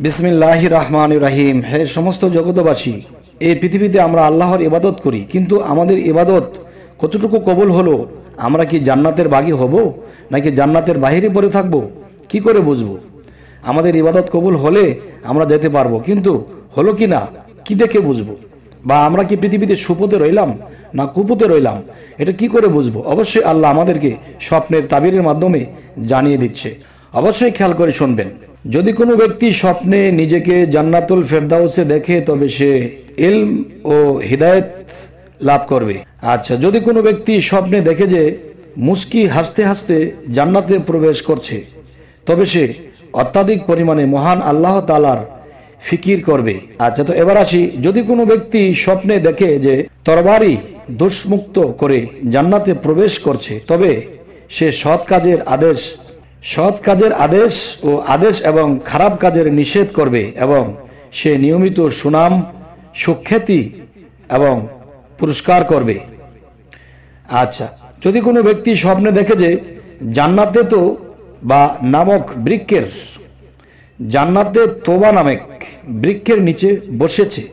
বিসমিল্লাহির রহমানির রহিম। হে সমস্ত জগতবাসী, এই পৃথিবীতে আমরা আল্লাহর ইবাদত করি, কিন্তু আমাদের ইবাদত কতটুকু কবুল হলো? আমরা কি জান্নাতের বাগী হব নাকি জান্নাতের বাহিরে পড়ে থাকবো? কি করে বুঝবো? আমাদের ইবাদত কবুল হলে আমরা যেতে পারবো, কিন্তু হলো কি না কি দেখে বুঝবো? বা আমরা কি পৃথিবীতে সুপথে রইলাম না কুপথে রইলাম, এটা কি করে বুঝবো? অবশ্যই আল্লাহ আমাদেরকে স্বপ্নের তাবিরের মাধ্যমে জানিয়ে দিচ্ছে। অবশ্যই খেয়াল করে শুনবেন। যদি কোনো ব্যক্তি স্বপ্নে নিজেকে জান্নাতুল ফেরদাউসে দেখে, তবে সে ইলম ও হিদায়েত লাভ করবে। আচ্ছা, যদি কোনো ব্যক্তি স্বপ্নে দেখে যে মুস্কি হাসতে হাসতে জান্নাতে প্রবেশ করছে, তবে সে অত্যাধিক পরিমাণে মহান আল্লাহ তাআলার ফিকির করবে। আচ্ছা, তো এবার আসি, যদি কোনো ব্যক্তি স্বপ্নে দেখে যে তরবারি দোষমুক্ত করে জান্নাতে প্রবেশ করছে, তবে সে সৎ কাজের আদেশ ও আদেশ এবং খারাপ কাজের নিষেধ করবে, এবং সে নিয়মিত সুনাম সুখ্যাতি এবং পুরস্কার করবে। আচ্ছা, যদি কোনো ব্যক্তি স্বপ্নে দেখে যে জান্নাতে তোবা নামক বৃক্ষের নিচে বসেছে,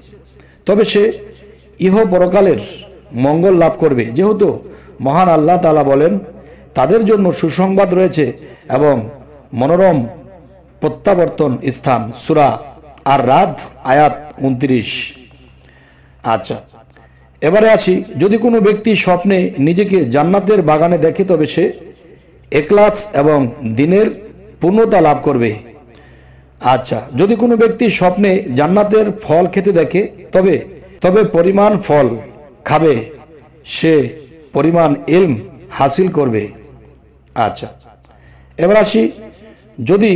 তবে সে ইহ পরকালের মঙ্গল লাভ করবে, যেহেতু মহান আল্লাহ তাআলা বলেন তাদের জন্য সুসংবাদ রয়েছে এবং মনোরম প্রত্যাবর্তন স্থান। সূরা আর রাদ আয়াত 29। আচ্ছা, এবারে আসি, যদি কোনো ব্যক্তি স্বপ্নে নিজেকে জান্নাতের বাগানে দেখে, তবে সে ইখলাস এবং দ্বীনের পূর্ণতা লাভ করবে। আচ্ছা, যদি কোনো ব্যক্তি স্বপ্নে জান্নাতের ফল খেতে দেখে, তবে পরিমাণ ফল খাবে, সে পরিমাণ ইলম হাসিল করবে। আচ্ছা, এবার আসি, যদি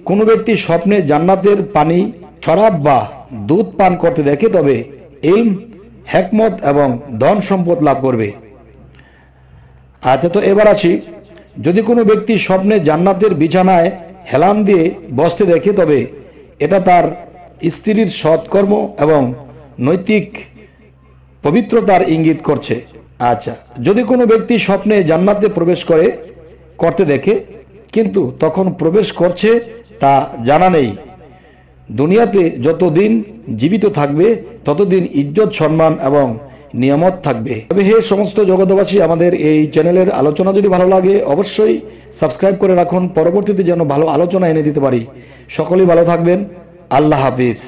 কোনো ব্যক্তি স্বপ্নে জান্নাতের পানি, শরাব বা দুধ পান করতে দেখে, তবে ইলম, হিকমত এবং ধন সম্পদ লাভ করবে। আচ্ছা, তো এবার আসি, যদি কোনো ব্যক্তি স্বপ্নে জান্নাতের বিছানায় হেলান দিয়ে বসতে দেখে, তবে এটা তার স্ত্রীর সৎকর্ম এবং নৈতিক পবিত্রতার ইঙ্গিত করছে। আচ্ছা, যদি কোনো ব্যক্তি স্বপ্নে জান্নাতে প্রবেশ করতে দেখে, কিন্তু তখন প্রবেশ করছে তা জানা নেই, দুনিয়াতে যতদিন জীবিত থাকবে ততদিন ইজ্জত, সম্মান এবং নিয়ামত থাকবে। তবে হে সমস্ত জগতবাসী, আমাদের এই চ্যানেলের আলোচনা যদি ভালো লাগে অবশ্যই সাবস্ক্রাইব করে রাখুন, পরবর্তীতে যেন ভালো আলোচনা এনে দিতে পারি। সকলেই ভালো থাকবেন। আল্লাহ হাফিজ।